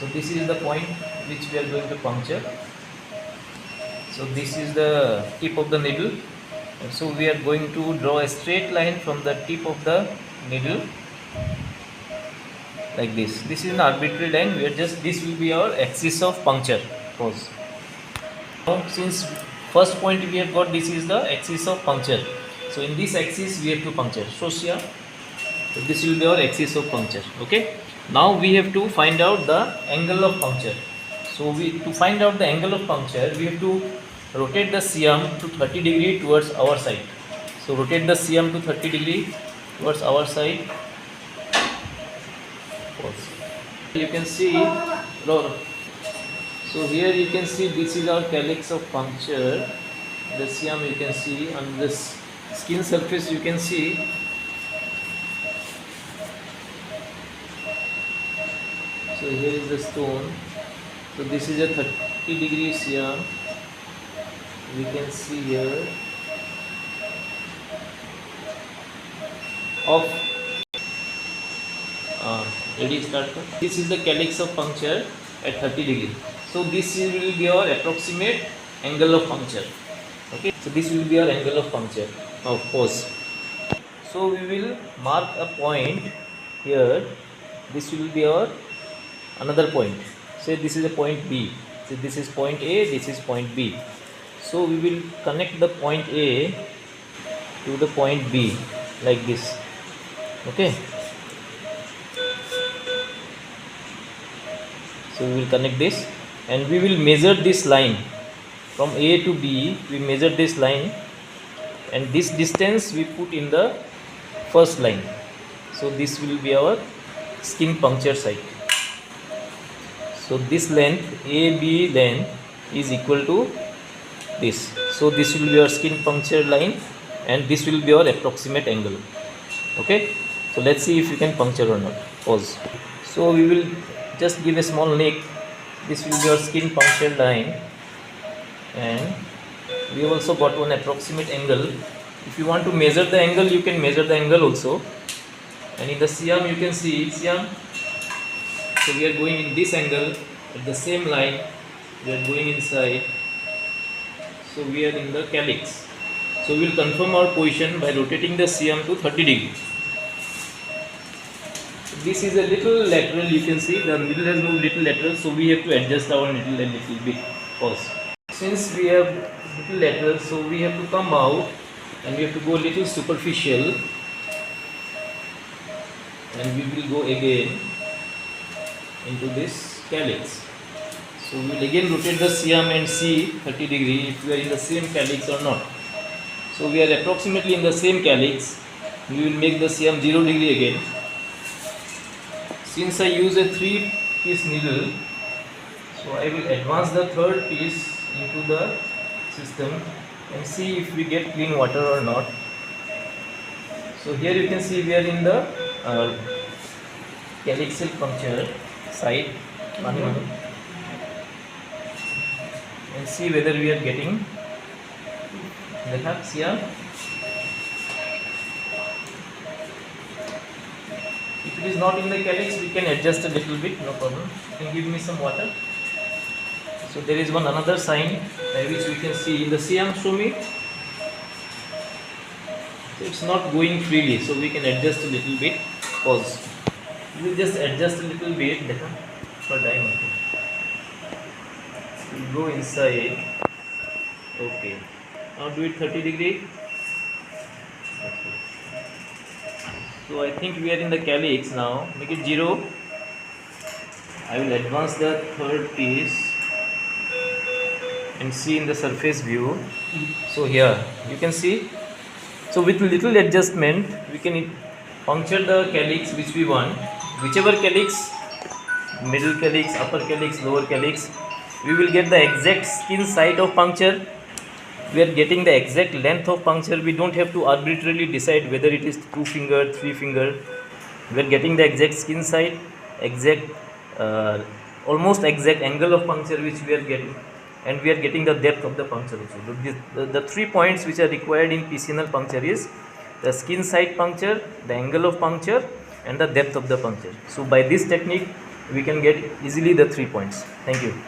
So this is the point which we are going to puncture. So this is the tip of the needle. And so we are going to draw a straight line from the tip of the needle like this. This is an arbitrary line. This will be our axis of puncture. Pause. Now since first point we have got, this is the axis of puncture. So in this axis we have to puncture. So here, so this will be our axis of puncture. Okay. Now we have to find out the angle of puncture. So to find out the angle of puncture, we have to rotate the CM to 30 degree towards our side. So rotate the CM to 30 degree towards our side. You can see, so here you can see this is our calyx of puncture. The CM you can see on this skin surface, you can see. So here is the stone. So this is a 30 degree CM. We can see here of ready start. This is the calyx of puncture at 30 degree. So this will be our approximate angle of puncture. Okay. So this will be our angle of puncture. Of course. So we will mark a point here. This will be our another point. Say this is a point B. So this is point A. This is point B. So we will connect the point A to the point B like this. Okay. So we will connect this and we will measure this line from A to B. We measure this line and this distance we put in the first line. So this will be our skin puncture site. So this length, AB length, is equal to this. So this will be our skin puncture line and this will be our approximate angle. Okay. So let's see if we can puncture or not. Pause. So we will just give a small nick. This will be our skin puncture line and we have also got one approximate angle. If you want to measure the angle, you can measure the angle also. And in the CM you can see CM. So we are going in this angle at the same line. We are going inside. So we are in the calyx. So we will confirm our position by rotating the CM to 30 degrees. This is a little lateral, you can see the needle has moved little lateral, so we have to adjust our needle a little bit. Pause. Since we have little lateral, so we have to come out and we have to go little superficial and we will go again into this calyx. So we will again rotate the CM and see 30 degree if we are in the same calyx or not. So we are approximately in the same calyx. We will make the CM 0 degree again. Since I use a 3-piece needle, so I will advance the third piece into the system and see if we get clean water or not. So here you can see we are in the calyxal puncture side and see whether we are getting the hubs here. If it is not in the calyx, we can adjust a little bit, no problem. You can give me some water. So there is one another sign by which we can see in the CM. Show me. So it's not going freely, so we can adjust a little bit. Pause. We will just adjust a little bit. For diamond. We'll go inside. Okay. Now do it 30 degree. Okay. So I think we are in the calyx now. Make it 0. I will advance the third piece and see in the surface view. So here you can see. So with little adjustment we can puncture the calyx which we want. Whichever calyx, middle calyx, upper calyx, lower calyx, we will get the exact skin site of puncture. We are getting the exact length of puncture. We don't have to arbitrarily decide whether it is 2 finger, 3 finger. We are getting the exact skin site, exact, almost exact angle of puncture which we are getting, and we are getting the depth of the puncture also. The 3 points which are required in PCNL puncture is the skin site puncture, the angle of puncture, and the depth of the puncture. So by this technique we can get easily the 3 points. Thank you.